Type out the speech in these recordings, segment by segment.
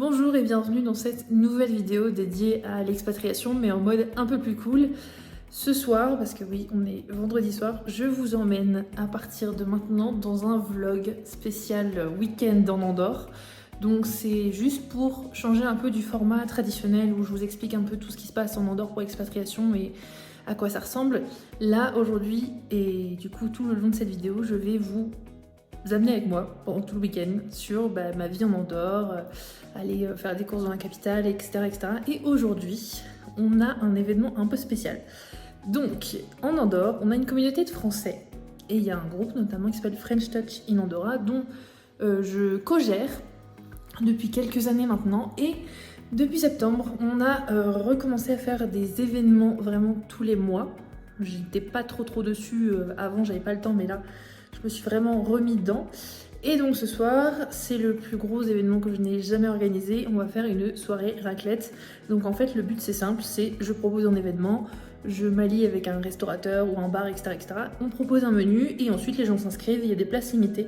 Bonjour et bienvenue dans cette nouvelle vidéo dédiée à l'expatriation mais en mode un peu plus cool. Ce soir, parce que oui, on est vendredi soir, je vous emmène à partir de maintenant dans un vlog spécial week-end en Andorre. Donc c'est juste pour changer un peu du format traditionnel où je vous explique un peu tout ce qui se passe en Andorre pour l'expatriation et à quoi ça ressemble. Là aujourd'hui et du coup tout le long de cette vidéo, je vais vous amener avec moi pendant tout le week-end sur ma vie en Andorre, aller faire des courses dans la capitale, etc. etc. Et aujourd'hui, on a un événement un peu spécial. Donc, en Andorre, on a une communauté de Français. Et il y a un groupe notamment qui s'appelle French Touch in Andorra, dont je co-gère depuis quelques années maintenant. Et depuis septembre, on a recommencé à faire des événements vraiment tous les mois. J'étais pas trop dessus avant, j'avais pas le temps, mais là, je me suis vraiment remis dedans. Et donc ce soir, c'est le plus gros événement que je n'ai jamais organisé. On va faire une soirée raclette. Donc en fait, le but c'est simple, c'est je propose un événement, je m'allie avec un restaurateur ou un bar, etc., etc. On propose un menu et ensuite les gens s'inscrivent, il y a des places limitées.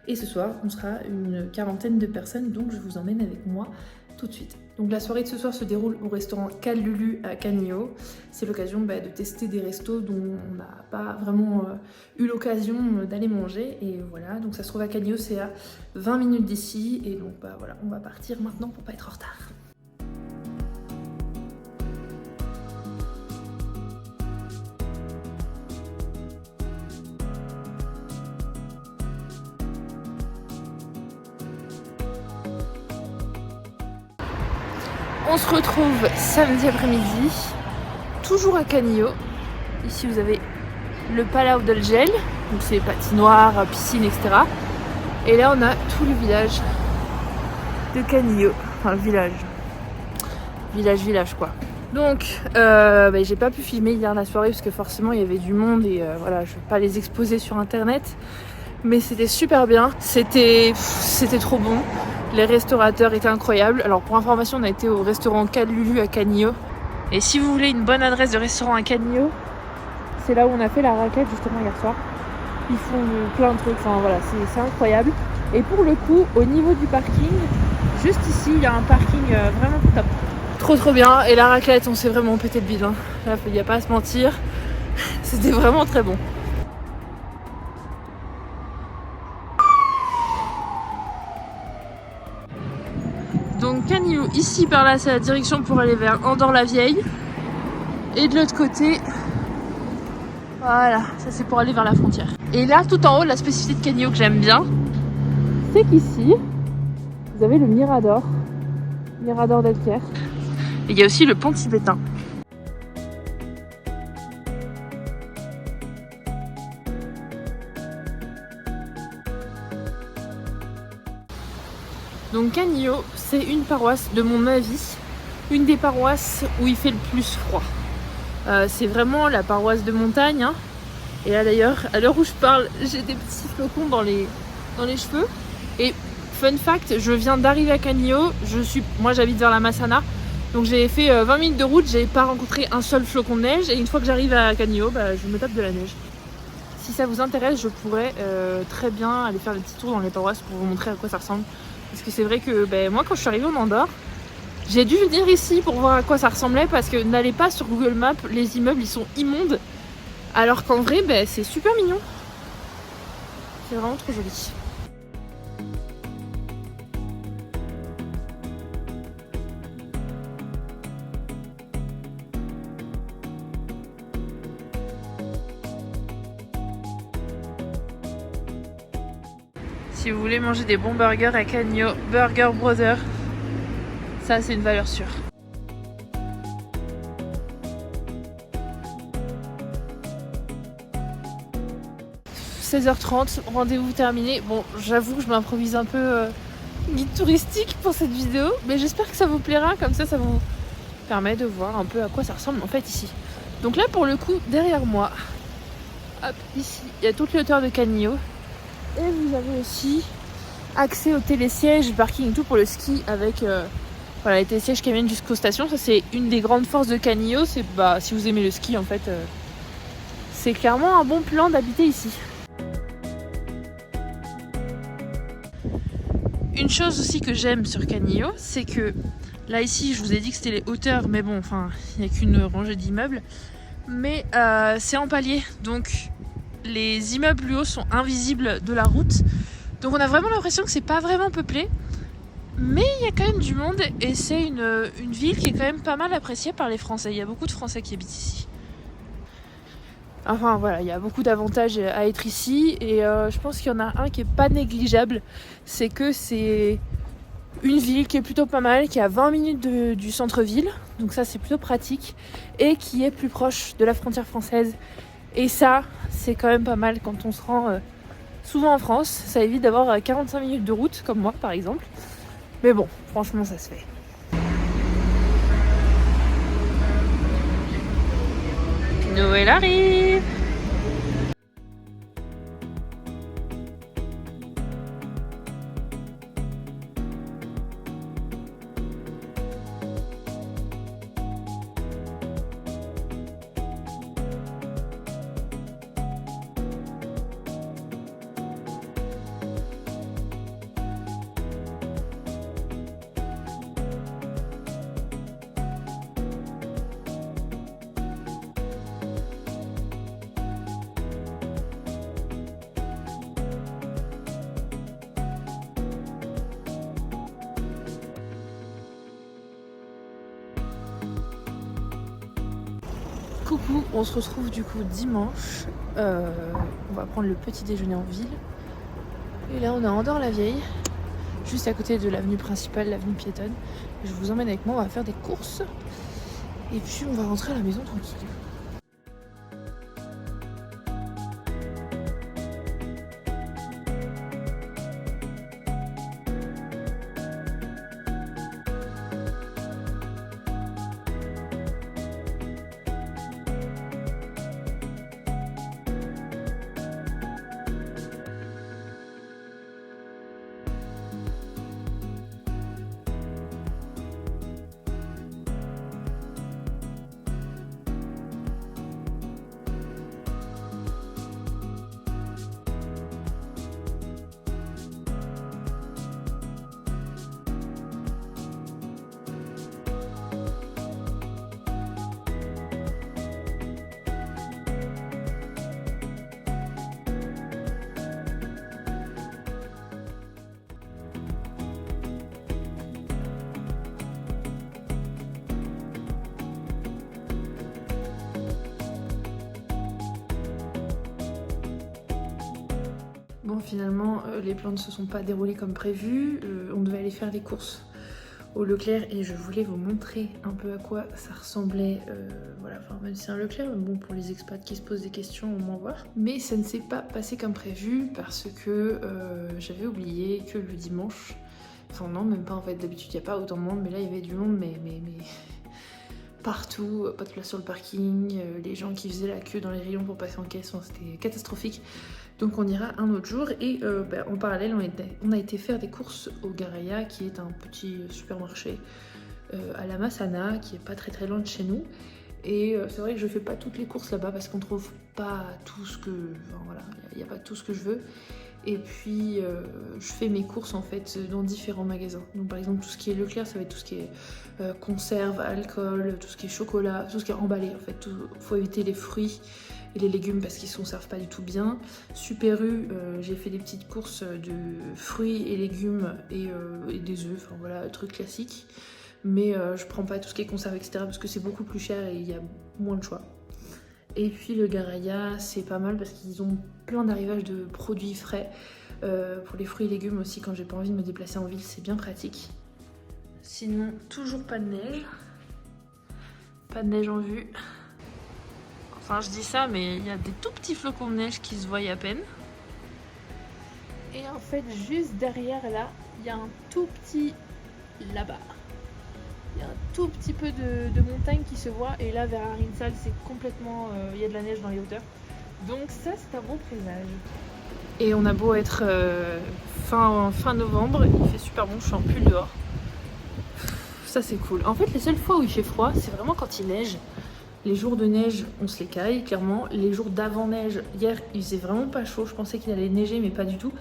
Et ce soir, on sera une quarantaine de personnes, donc je vous emmène avec moi tout de suite. Donc la soirée de ce soir se déroule au restaurant Cal Lulu à Canio. C'est l'occasion de tester des restos dont on n'a pas vraiment eu l'occasion d'aller manger. Et voilà, donc ça se trouve à Canio, c'est à 20 minutes d'ici. Et donc voilà, on va partir maintenant pour pas être en retard. On se retrouve samedi après-midi, toujours à Canio. Ici vous avez le Palau del Gel, donc c'est patinoire, piscine, etc. Et là on a tout le village de Canio, enfin le village quoi. Donc j'ai pas pu filmer hier la soirée parce que forcément il y avait du monde et voilà, je vais pas les exposer sur internet. Mais c'était super bien, c'était trop bon. Les restaurateurs étaient incroyables. Alors pour information, on a été au restaurant Cal Lulu à Canio. Et si vous voulez une bonne adresse de restaurant à Canio, c'est là où on a fait la raclette justement hier soir. Ils font plein de trucs, enfin voilà, c'est incroyable. Et pour le coup, au niveau du parking, juste ici, il y a un parking vraiment top. Trop bien. Et la raclette, on s'est vraiment pété le bide. Hein. Là, il n'y a pas à se mentir. C'était vraiment très bon. Donc Canio, ici par là c'est la direction pour aller vers Andorre-la-Vieille. Et de l'autre côté, voilà, ça c'est pour aller vers la frontière. Et là tout en haut, la spécificité de Canio que j'aime bien, c'est qu'ici, vous avez le Mirador d'Alquer. Et il y a aussi le pont tibétain. Donc Canio, c'est une paroisse, de mon avis, une des paroisses où il fait le plus froid. C'est vraiment la paroisse de montagne. Hein. Et là d'ailleurs, à l'heure où je parle, j'ai des petits flocons dans les cheveux. Et fun fact, je viens d'arriver à Canio, moi j'habite vers la Massana. Donc j'ai fait 20 minutes de route, j'ai pas rencontré un seul flocon de neige. Et une fois que j'arrive à Canio, je me tape de la neige. Si ça vous intéresse, je pourrais très bien aller faire des petits tours dans les paroisses pour vous montrer à quoi ça ressemble. Parce que c'est vrai que moi quand je suis arrivée en Andorre, j'ai dû venir ici pour voir à quoi ça ressemblait parce que n'allez pas sur Google Maps, les immeubles ils sont immondes. Alors qu'en vrai c'est super mignon. C'est vraiment trop joli. Si vous voulez manger des bons burgers à Canio, Burger Brother, ça c'est une valeur sûre. « 16h30, rendez-vous terminé. Bon, j'avoue que je m'improvise un peu guide touristique pour cette vidéo, mais j'espère que ça vous plaira, comme ça vous permet de voir un peu à quoi ça ressemble en fait ici. Donc là pour le coup, derrière moi, hop, ici, il y a toute les hauteurs de Canio. Et vous avez aussi accès au télésiège, parking et tout pour le ski avec les télésièges qui amènent jusqu'aux stations. Ça c'est une des grandes forces de Canio. C'est si vous aimez le ski en fait, c'est clairement un bon plan d'habiter ici. Une chose aussi que j'aime sur Canillo, c'est que là ici je vous ai dit que c'était les hauteurs, mais bon, enfin il n'y a qu'une rangée d'immeubles, mais c'est en palier, donc les immeubles plus hauts sont invisibles de la route, donc on a vraiment l'impression que c'est pas vraiment peuplé, mais il y a quand même du monde et c'est une ville qui est quand même pas mal appréciée par les Français. Il y a beaucoup de Français qui habitent ici. Enfin voilà, il y a beaucoup d'avantages à être ici et je pense qu'il y en a un qui est pas négligeable, c'est que c'est une ville qui est plutôt pas mal, qui est à 20 minutes du centre-ville, donc ça c'est plutôt pratique, et qui est plus proche de la frontière française. Et ça, c'est quand même pas mal quand on se rend souvent en France, ça évite d'avoir 45 minutes de route, comme moi par exemple. Mais bon, franchement ça se fait. Noël arrive! Coucou, on se retrouve du coup dimanche. On va prendre le petit déjeuner en ville. Et là on est à Andorre-la-Vieille, juste à côté de l'avenue principale, l'avenue piétonne. Je vous emmène avec moi, on va faire des courses. Et puis on va rentrer à la maison tranquille. Bon, finalement, les plans ne se sont pas déroulés comme prévu. On devait aller faire des courses au Leclerc et je voulais vous montrer un peu à quoi ça ressemblait. Voilà, enfin, même si c'est un Leclerc, mais bon, pour les expats qui se posent des questions, on m'en voit. Mais ça ne s'est pas passé comme prévu parce que j'avais oublié que le dimanche, enfin non, même pas en fait, d'habitude il n'y a pas autant de monde, mais là il y avait du monde, mais partout, pas de place sur le parking, les gens qui faisaient la queue dans les rayons pour passer en caisse, enfin, c'était catastrophique. Donc on ira un autre jour et en parallèle on a été faire des courses au Garaya qui est un petit supermarché à la Massana qui est pas très loin de chez nous. Et c'est vrai que je fais pas toutes les courses là-bas parce qu'on trouve pas tout ce que... Enfin voilà, il n'y a pas tout ce que je veux. Et puis je fais mes courses en fait dans différents magasins. Donc par exemple tout ce qui est Leclerc, ça va être tout ce qui est conserve, alcool, tout ce qui est chocolat, tout ce qui est emballé en fait. Faut éviter les fruits et les légumes parce qu'ils ne conservent pas du tout bien. Super U, j'ai fait des petites courses de fruits et légumes et des œufs, enfin voilà, truc classique. Mais je prends pas tout ce qui est conserve etc parce que c'est beaucoup plus cher et il y a moins de choix. Et puis le Garaya, c'est pas mal parce qu'ils ont plein d'arrivages de produits frais. Pour les fruits et légumes aussi, quand j'ai pas envie de me déplacer en ville, c'est bien pratique. Sinon, toujours pas de neige. Pas de neige en vue. Enfin, je dis ça, mais il y a des tout petits flocons de neige qui se voient à peine. Et en fait, juste derrière là, il y a un tout petit... là-bas. Il y a un tout petit peu de montagne qui se voit. Et là, vers Arinsal, c'est complètement... il y a de la neige dans les hauteurs. Donc ça, c'est un bon présage. Et on a beau être fin novembre, il fait super bon, je suis en pull dehors. Ça, c'est cool. En fait, les seules fois où il fait froid, c'est vraiment quand il neige. Les jours de neige, on se les caille, clairement. Les jours d'avant-neige, hier, il faisait vraiment pas chaud. Je pensais qu'il allait neiger, mais pas du tout.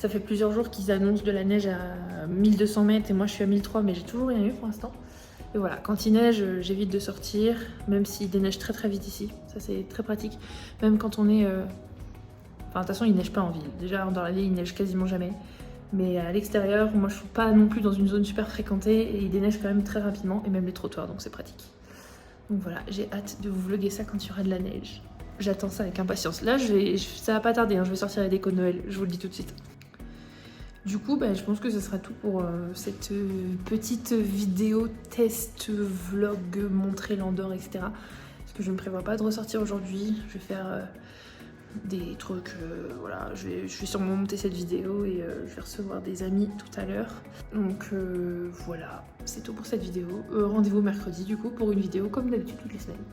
Ça fait plusieurs jours qu'ils annoncent de la neige à 1200 mètres et moi je suis à 1300, mais j'ai toujours rien eu pour l'instant. Et voilà, quand il neige, j'évite de sortir, même s'il déneige très très vite ici. Ça c'est très pratique. Même quand on est... Enfin, de toute façon, il neige pas en ville. Déjà, dans la ville, il neige quasiment jamais. Mais à l'extérieur, moi je suis pas non plus dans une zone super fréquentée et il déneige quand même très rapidement, et même les trottoirs, donc c'est pratique. Donc voilà, j'ai hâte de vous vlogger ça quand il y aura de la neige. J'attends ça avec impatience. Là, ça va pas tarder, hein, je vais sortir la déco de Noël, je vous le dis tout de suite. Du coup, je pense que ce sera tout pour cette petite vidéo test vlog montrer l'Andorre, etc. Parce que je ne prévois pas de ressortir aujourd'hui. Je vais faire des trucs, voilà, je vais sûrement monter cette vidéo et je vais recevoir des amis tout à l'heure. Donc voilà, c'est tout pour cette vidéo. Rendez-vous mercredi du coup pour une vidéo comme d'habitude toutes les semaines.